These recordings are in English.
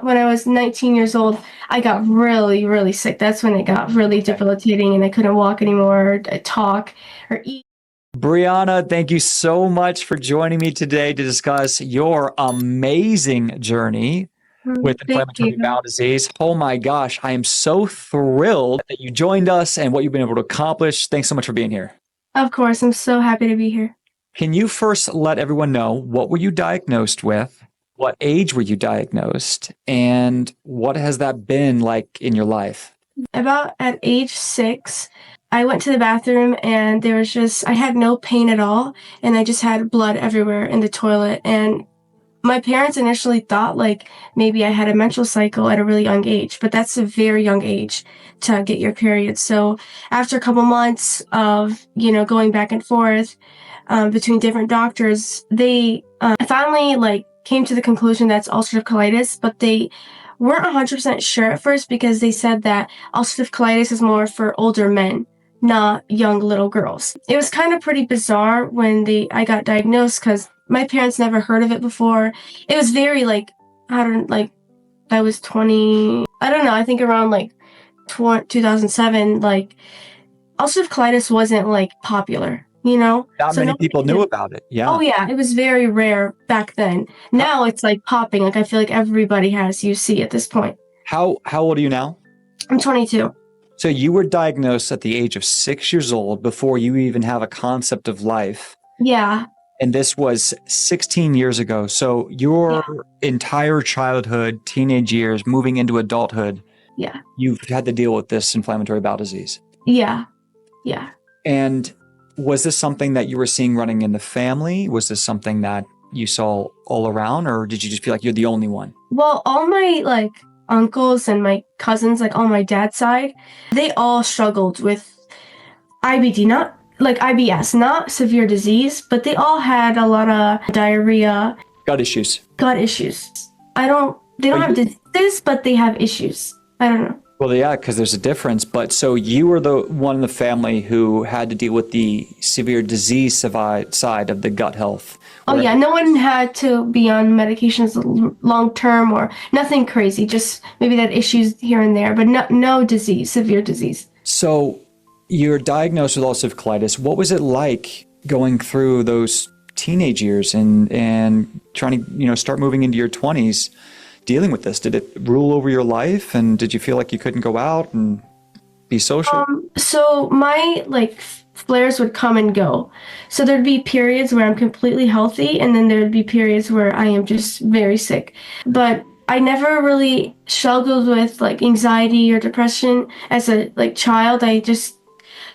When I was 19 years old, I got really, really sick. That's when it got really debilitating and I couldn't walk anymore, talk, or eat. Brianna, thank you so much for joining me today to discuss your amazing journey with Thank inflammatory you. bowel disease. Oh my gosh, I am so thrilled that you joined us and what you've been able to accomplish. Thanks so much for being here. Of course, I'm so happy to be here. Can you first let everyone know what were you diagnosed with? What age were you diagnosed? And what has that been like in your life? About at age 6, I went to the bathroom and I had no pain at all. And I just had blood everywhere in the toilet. And my parents initially thought like maybe I had a menstrual cycle at a really young age, but that's a very young age to get your period. So after a couple months of, going back and forth between different doctors, they finally like came to the conclusion that's ulcerative colitis, but they weren't 100% sure at first because they said that ulcerative colitis is more for older men, not young little girls. It was kind of pretty bizarre when I got diagnosed because my parents never heard of it before. It was very like, I was 20, I don't know, I think around like 2007, like ulcerative colitis wasn't like popular, Not So many nobody people knew knew. about it. Oh Yeah. yeah, it was very rare back then. Now it's like popping. Like I feel like everybody has UC at this point. How old are you now? I'm 22. So you were diagnosed at the age of 6 years old before you even have a concept of life. Yeah, And this was 16 years ago. So yeah, your entire childhood, teenage years, moving into adulthood, yeah, you've had to deal with this inflammatory bowel disease. yeah, yeah. And was this something that you were seeing running in the family? Was this something that you saw all around, or did you just feel like you're the only one? Well, all my like uncles and my cousins, like on my dad's side, they all struggled with IBD, not like IBS, not severe disease, but they all had a lot of diarrhea, Gut issues. gut issues. They don't But have you, diseases, but they have issues. I don't know. well, yeah, because there's a difference. But so you were the one in the family who had to deal with the severe disease side of the gut health. Oh Where, yeah, no one had to be on medications long term or nothing crazy. Just maybe that issues here and there, but no disease, severe disease. so you're diagnosed with ulcerative colitis. What was it like going through those teenage years and trying to, start moving into your 20s dealing with this? Did it rule over your life, and did you feel like you couldn't go out and be social? So my like flares would come and go. So there'd be periods where I'm completely healthy, and then there'd be periods where I am just very sick. But I never really struggled with like anxiety or depression as a like child. I just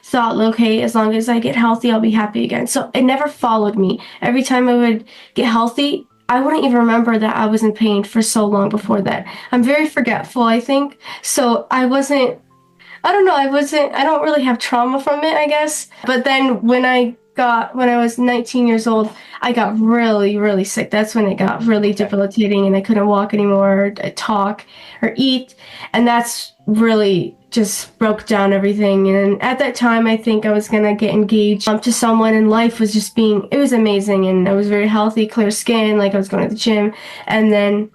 thought, okay, as long as I get healthy, I'll be happy again. So it never followed me. Every time I would get healthy, I wouldn't even remember that I was in pain for so long before that. I'm very forgetful, I think. So I don't know, I don't really have trauma from it, I guess. But then when I was 19 years old, I got really, really sick. That's when it got really debilitating and I couldn't walk anymore, talk, or eat. And that's really just broke down everything. And at that time, I think I was gonna get engaged to someone, and life was it was amazing. And I was very healthy, clear skin, like I was going to the gym. And then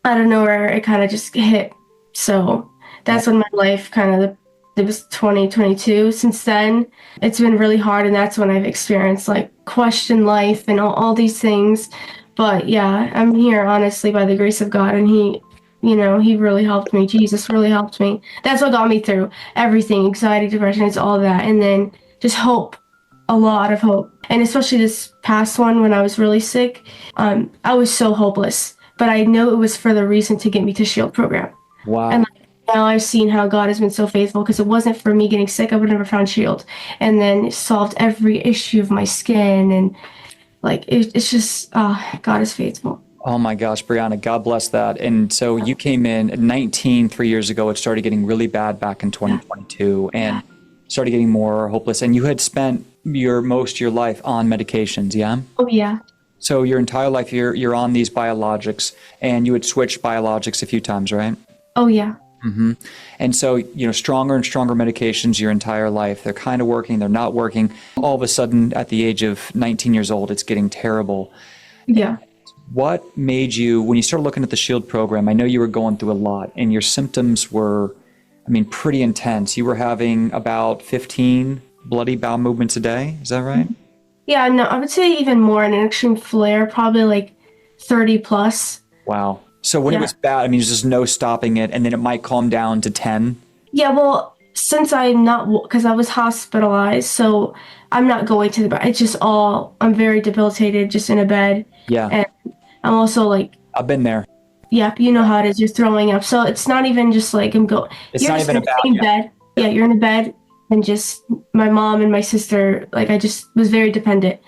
I don't know where it kind of just hit. So that's when my life it was 2022. Since then, it's been really hard, and that's when I've experienced like question life and all these things. But yeah, I'm here honestly by the grace of God, and he really helped me. Jesus really helped me. That's what got me through everything, anxiety, depression, it's all that. And then just hope, a lot of hope. And especially this past one when I was really sick, I was so hopeless. But I know it was for the reason to get me to S.H.I.E.L.D program. Wow. And like, now I've seen how God has been so faithful because it wasn't for me getting sick, I would have never found S.H.I.E.L.D. And then it solved every issue of my skin. And like, it's just, God is faithful. Oh my gosh, Brianna, God bless that. And so you came in at 19, 3 years ago. It started getting really bad back in 2022 and started getting more hopeless. And you had spent most of your life on medications, yeah? Oh, yeah. So your entire life, you're on these biologics, and you had switched biologics a few times, right? Oh, yeah. And so, stronger and stronger medications your entire life. They're kind of working, they're not working. All of a sudden, at the age of 19 years old, it's getting terrible. Yeah. What made you, when you started looking at the S.H.I.E.L.D. program, I know you were going through a lot and your symptoms were, I mean, pretty intense. You were having about 15 bloody bowel movements a day. Is that right? Yeah, no, I would say even more in an extreme flare, probably like 30 plus. Wow. So when it Yeah. was bad, I mean, there's just no stopping it, and then it might calm down to 10. Yeah, well, since I'm not, because I was hospitalized, so I'm not going to the bed. It's just all, I'm very debilitated, just in a bed. Yeah, And I'm also like, I've been there. yep, you know how it is. You're throwing up. So it's not even just like I'm going. It's You're not just even in the about same you. bed. Yeah, you're in a bed, and just my mom and my sister. Like I just was very dependent,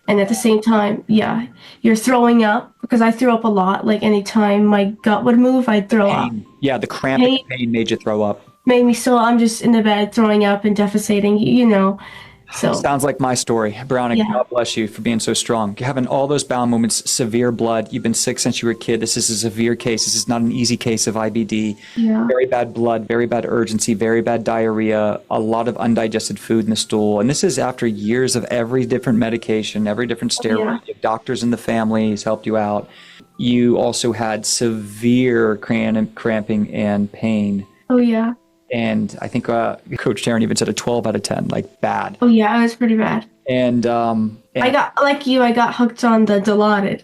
and at the same time, yeah, you're throwing up because I threw up a lot. Like anytime my gut would move, I'd throw up. Pain. Yeah, the cramping Pain pain made you throw up. made me so. I'm just in the bed throwing up and defecating. You know, so Sounds like my story. Brianna, yeah, God bless you for being so strong. Having all those bowel movements, severe blood. You've been sick since you were a kid. This is a severe case. This is not an easy case of IBD. yeah, Very bad blood, very bad urgency, very bad diarrhea, a lot of undigested food in the stool. And this is after years of every different medication, every different steroid. yeah. You have doctors in the family who's helped you out. You also had severe cramping and pain. Oh yeah, And I think Coach Taryn even said a 12 out of 10, like bad. oh yeah. It was pretty bad. And I got like you. I got hooked on the Dilaudid.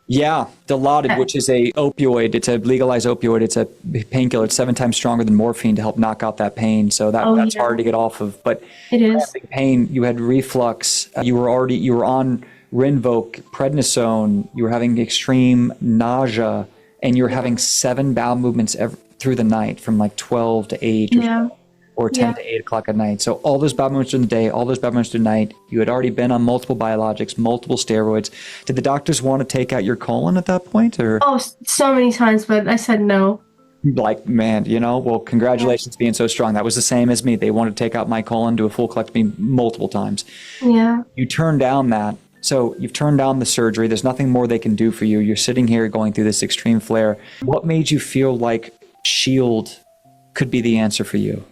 yeah, Dilaudid, which is a opioid. It's a legalized opioid. It's a painkiller. It's 7 times stronger than morphine to help knock out that pain. So that's Yeah. hard to get off of. But It is. cramping pain, you had reflux. You were on Rinvoq, Prednisone. You were having extreme nausea, and you were having 7 bowel movements through the night from like 12 to 8 Yeah. or 10 Yeah. to 8 o'clock at night. So all those bowel movements during the day, all those bowel movements during the night. You had already been on multiple biologics, multiple steroids. Did the doctors want to take out your colon at that point, or Oh, so many times, but I said no. like, man, well, congratulations being so strong. That was the same as me. They wanted to take out my colon, do a full colectomy multiple times. Yeah. You turned down that. So you've turned down the surgery. There's nothing more they can do for you. You're sitting here going through this extreme flare. What made you feel like S.H.I.E.L.D. could be the answer for you?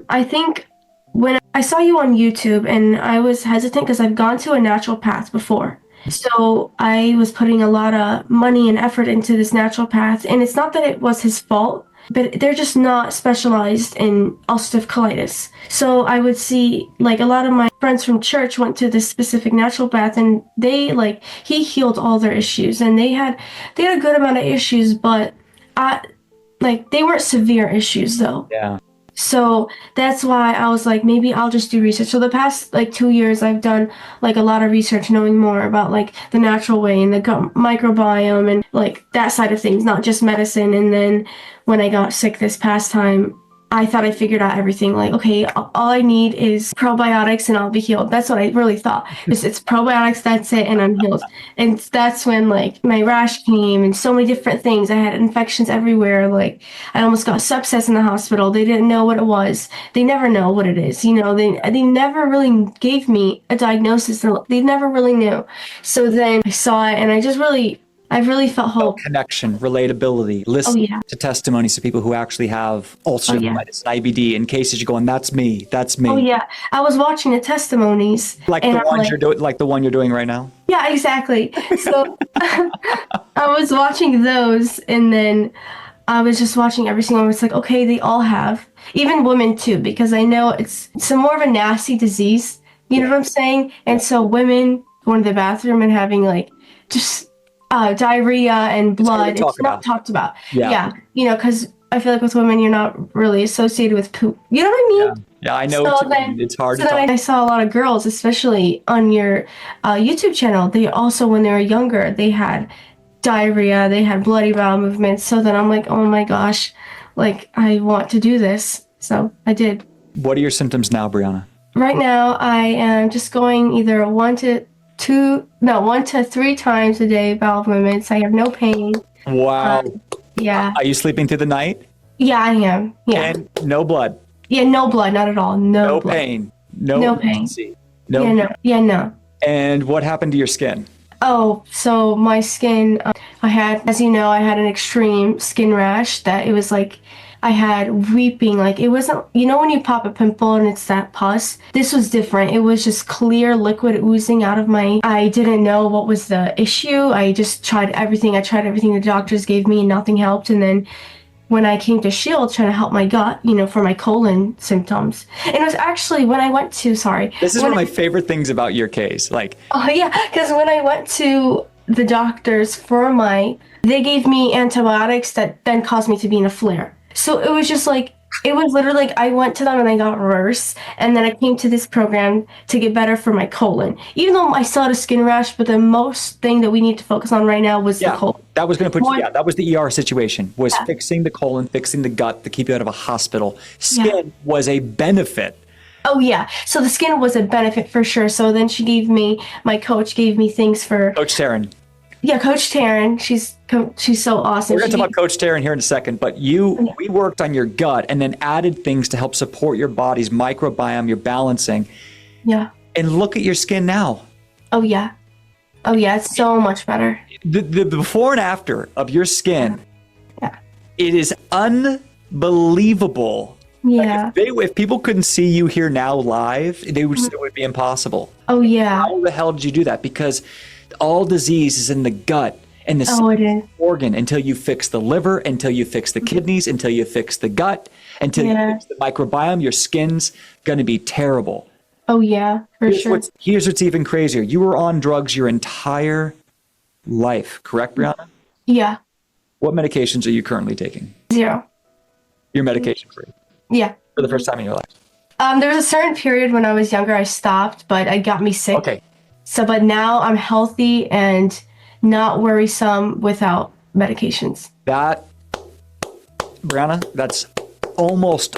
I think when I saw you on YouTube and I was hesitant because I've gone to a naturopath before. So I was putting a lot of money and effort into this naturopath. And it's not that it was his fault, but they're just not specialized in ulcerative colitis. So I would see like a lot of my friends from church went to this specific naturopath and he healed all their issues and they had a good amount of issues, but they weren't severe issues though. Yeah. So that's why I was like, maybe I'll just do research. So the past 2 years, I've done like a lot of research, knowing more about like the natural way and the gut microbiome and like that side of things, not just medicine. And then when I got sick this past time, I thought I figured out everything. Like, okay, all I need is probiotics and I'll be healed. That's what I really thought. It's probiotics, that's it, and I'm healed. And that's when like my rash came and so many different things. I had infections everywhere. Like I almost got sepsis in the hospital. They didn't know what it was. They never know what it is. They never really gave me a diagnosis. They never really knew. So then I saw it and I really felt hope. Connection, relatability, listen to testimonies of people who actually have ulcerative colitis and IBD in cases you're going, that's me. Oh yeah. I was watching the testimonies. Like the ones you're doing, like the one you're doing right now. Yeah, exactly. So I was watching those and then I was just watching every single one. It's like, okay, they all have, even women too, because I know it's more of a nasty disease. You know what I'm saying? And so women going to the bathroom and having like just diarrhea and blood, it's not talked about. Yeah. Because I feel like with women, you're not really associated with poop. You know what I mean? Yeah, I know. It's hard to talk. I saw a lot of girls, especially on your YouTube channel. They also, when they were younger, they had diarrhea, they had bloody bowel movements. So then I'm like, oh my gosh, like I want to do this. So I did. What are your symptoms now, Brianna? Right now, I am just going either 1 to 3 times a day bowel movements. I have no pain. Wow. Yeah. Are you sleeping through the night? Yeah, I am. Yeah. And no blood? Yeah, no blood, not at all. No blood. Pain. No pain. No. And what happened to your skin? Oh, so my skin, I had, as you know, I had an extreme skin rash that it was like, I had weeping. Like it wasn't, when you pop a pimple and it's that pus, this was different. It was just clear liquid oozing out of I didn't know what was the issue. I just tried everything. I tried everything the doctors gave me and nothing helped. And then when I came to S.H.I.E.L.D. trying to help my gut, for my colon symptoms. And it was actually when I went to, sorry. This is one of my favorite things about your case. Like, oh yeah, because when I went to the doctors they gave me antibiotics that then caused me to be in a flare. So it was just like, it was literally like I went to them and I got worse. And then I came to this program to get better for my colon. Even though I still had a skin rash, but the most thing that we need to focus on right now was the colon. That was going to put you, that was the ER situation, was fixing the colon, fixing the gut to keep you out of a hospital. Skin was a benefit. Oh yeah. So the skin was a benefit for sure. So then my coach gave me things for Coach Taryn. Yeah, Coach Taryn. She's so awesome. We're going to talk about Coach Taryn here in a second, but we worked on your gut and then added things to help support your body's microbiome, your balancing. Yeah. And look at your skin now. Oh yeah. Oh yeah, it's so much better. The before and after of your skin. Yeah. It is unbelievable. Yeah. Like if people couldn't see you here now live, it would be impossible. Oh yeah. How the hell did you do that? Because all disease is in the gut and the organ until you fix the liver, until you fix the kidneys, until you fix the gut, until you fix the microbiome, your skin's going to be terrible. Oh yeah, for sure. Here's what's even crazier. You were on drugs your entire life, correct, Brianna? Yeah. What medications are you currently taking? 0. You're medication free? Yeah. For the first time in your life? There was a certain period when I was younger I stopped, but it got me sick. Okay. So, but now I'm healthy and not worrisome without medications. Brianna, that's almost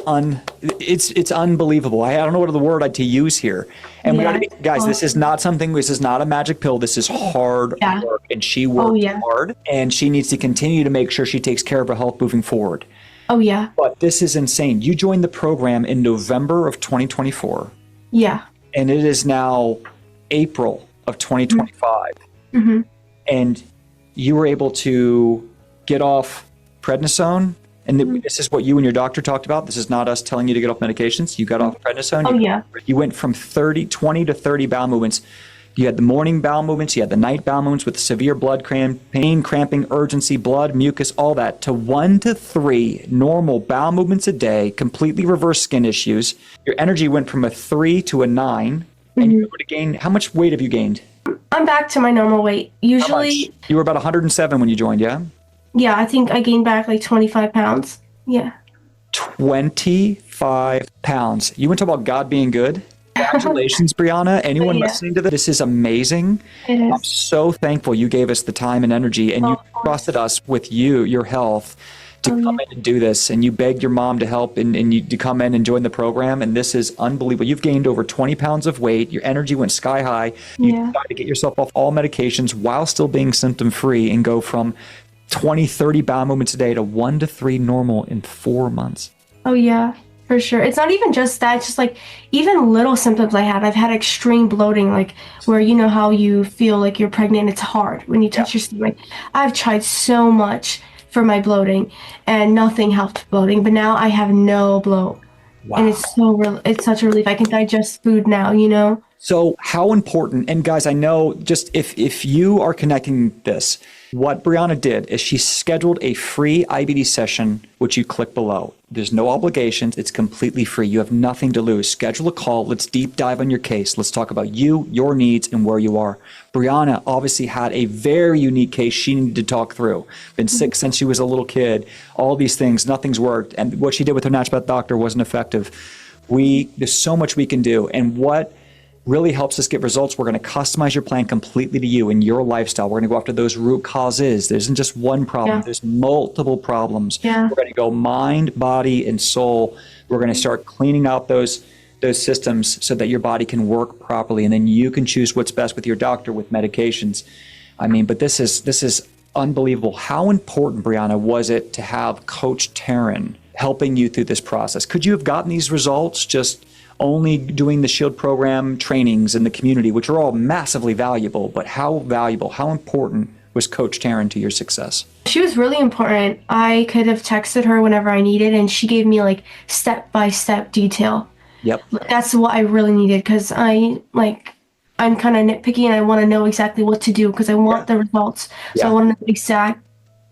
it's unbelievable. I don't know what other word to use here. And we gotta guys, this is not a magic pill. This is hard work, and she worked hard, and she needs to continue to make sure she takes care of her health moving forward. Oh yeah. But this is insane. You joined the program in November of 2024. Yeah. And it is now April of 2025. Mm-hmm. And you were able to get off prednisone. And this is what you and your doctor talked about. This is not us telling you to get off medications. You got off prednisone. Oh, yeah. You went from 20 to 30 bowel movements. You had the morning bowel movements. You had the night bowel movements with severe blood pain, cramping, urgency, blood, mucus, all that, to 1 to 3 normal bowel movements a day, completely reversed skin issues. Your energy went from a 3 to a 9. And you would have gained, how much weight have you gained? I'm back to my normal weight. Usually. You were about 107 when you joined, yeah? Yeah, I think I gained back like 25 pounds. Yeah. 25 pounds. You want to talk about God being good? Congratulations, Brianna. Anyone listening to this is amazing. It is. I'm so thankful you gave us the time and energy, and you trusted us with your health, to come in and do this. And you begged your mom to help and you to come in and join the program. And this is unbelievable. You've gained over 20 pounds of weight. Your energy went sky high. You decided to get yourself off all medications while still being symptom free and go from 20, 30 bowel movements a day to 1 to 3 normal in 4 months. Oh yeah, for sure. It's not even just that. It's just like even little symptoms I had. I've had extreme bloating, like where you know how you feel like you're pregnant. It's hard when you touch your stomach. I've tried so much for my bloating and nothing helped bloating, but now I have no bloat. Wow. And it's such a relief. I can digest food now, So how important, and guys, I know just if you are connecting this, what Brianna did is she scheduled a free IBD session, which you click below. There's no obligations. It's completely free. You have nothing to lose. Schedule a call. Let's deep dive on your case. Let's talk about you, your needs, and where you are. Brianna obviously had a very unique case she needed to talk through. Been sick since she was a little kid. All these things, nothing's worked. And what she did with her naturopath doctor wasn't effective. There's so much we can do. And what really helps us get results, we're going to customize your plan completely to you and your lifestyle. We're going to go after those root causes. There isn't just one problem. There's multiple problems. We're going to go mind, body, and soul. We're going to start cleaning out those systems so that your body can work properly. And then you can choose what's best with your doctor with medications. I mean, but this is unbelievable. How important, Brianna, was it to have Coach Taryn helping you through this process? Could you have gotten these results just only doing the S.H.I.E.L.D. program trainings in the community, which are all massively valuable, but how valuable, how important was Coach Taryn to your success? She was really important. I could have texted her whenever I needed, and she gave me like step-by-step detail. Yep. That's what I really needed, because I'm kind of nitpicky and I want to know exactly what to do because I want the results. So I want to know exact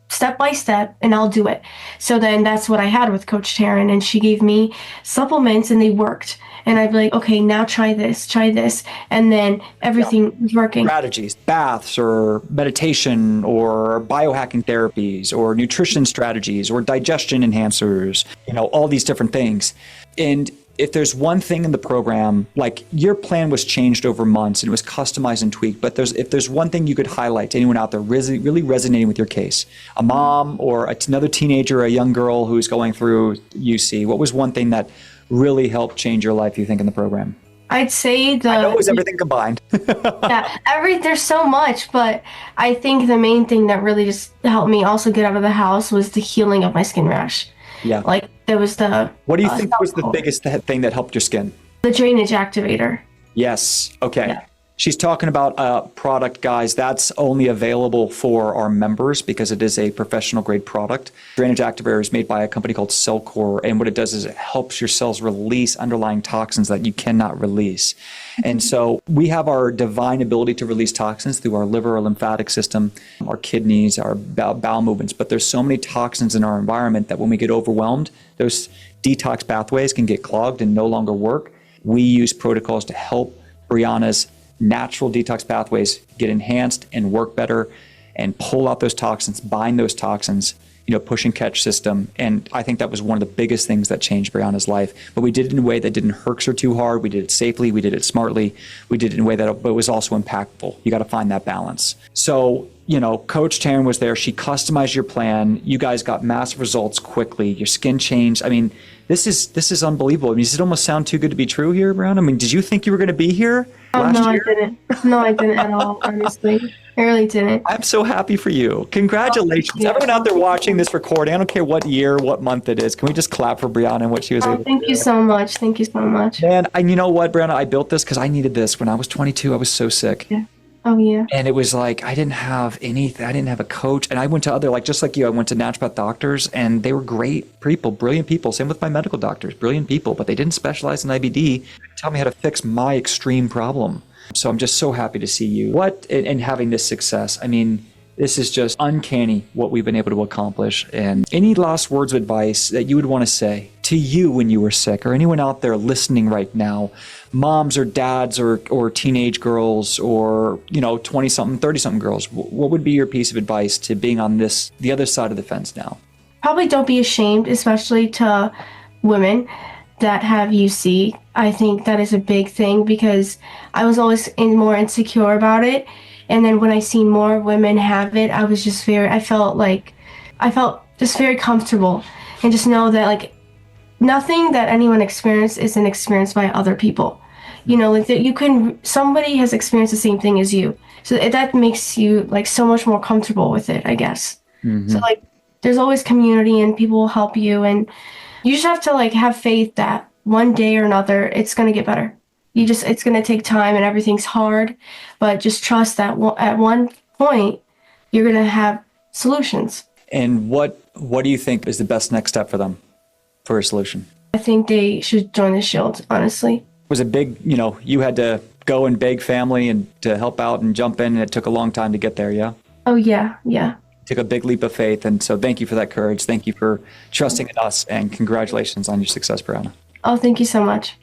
step by step, and I'll do it. So then that's what I had with Coach Taryn, and she gave me supplements and they worked. And I'd be like, okay, now try this, and then everything was working. Strategies, baths or meditation or biohacking therapies or nutrition strategies or digestion enhancers, all these different things. And if there's one thing in the program, like your plan was changed over months and it was customized and tweaked, but if there's one thing you could highlight to anyone out there really resonating with your case, a mom or another teenager, a young girl who's going through UC, what was one thing that really helped change your life, you think, in the program? I'd say I know it was everything combined. There's so much, but I think the main thing that really just helped me also get out of the house was the healing of my skin rash. Yeah. Like there was the... What do you think was the biggest thing that helped your skin? The drainage activator. Yes. Okay. Yeah. She's talking about a product, guys, that's only available for our members because it is a professional grade product. Drainage activator is made by a company called Cellcore, and what it does is it helps your cells release underlying toxins that you cannot release. And so we have our divine ability to release toxins through our liver, our lymphatic system, our kidneys, our bowel movements, but there's so many toxins in our environment that when we get overwhelmed, those detox pathways can get clogged and no longer work. We use protocols to help Brianna's natural detox pathways get enhanced and work better and pull out those toxins, bind those toxins, push and catch system. And I think that was one of the biggest things that changed Brianna's life. But we did it in a way that didn't hurt her too hard. We did it safely. We did it smartly. We did it in a way that but it was also impactful. You got to find that balance. So, Coach Taryn was there. She customized your plan. You guys got massive results quickly. Your skin changed. I mean, this is unbelievable. I mean, does it almost sound too good to be true here, Brianna? I mean, did you think you were going to be here last year? I didn't. No, I didn't at all, honestly. I really didn't. I'm so happy for you. Congratulations. Everyone out there watching this recording, I don't care what year, what month it is. Can we just clap for Brianna and what she was able to do? Thank you so much. Thank you so much. Man, and you know what, Brianna? I built this because I needed this. When I was 22, I was so sick. Yeah. Oh, yeah. And it was like, I didn't have anything. I didn't have a coach. And I went to other, just like you, I went to naturopath doctors and they were great people, brilliant people. Same with my medical doctors, brilliant people, but they didn't specialize in IBD. Tell me how to fix my extreme problem. So I'm just so happy to see you. And having this success. I mean, this is just uncanny what we've been able to accomplish. And any last words of advice that you would want to say to you when you were sick, or anyone out there listening right now, moms or dads or teenage girls or 20-something, 30-something girls, what would be your piece of advice to being on the other side of the fence now? Probably don't be ashamed, especially to women that have UC. I think that is a big thing because I was always more insecure about it. And then when I seen more women have it, I felt just very comfortable, and just know that nothing that anyone experienced isn't experienced by other people. Somebody has experienced the same thing as you. So that makes you so much more comfortable with it, I guess. Mm-hmm. So there's always community and people will help you, and you just have to have faith that one day or another it's going to get better. It's going to take time and everything's hard, but just trust that at one point you're going to have solutions. And what do you think is the best next step for them for a solution? I think they should join the S.H.I.E.L.D, honestly. Was it big, you had to go and beg family and to help out and jump in, and it took a long time to get there, yeah? Oh, yeah, yeah. Took a big leap of faith, and so thank you for that courage. Thank you for trusting in us, and congratulations on your success, Brianna. Oh, thank you so much.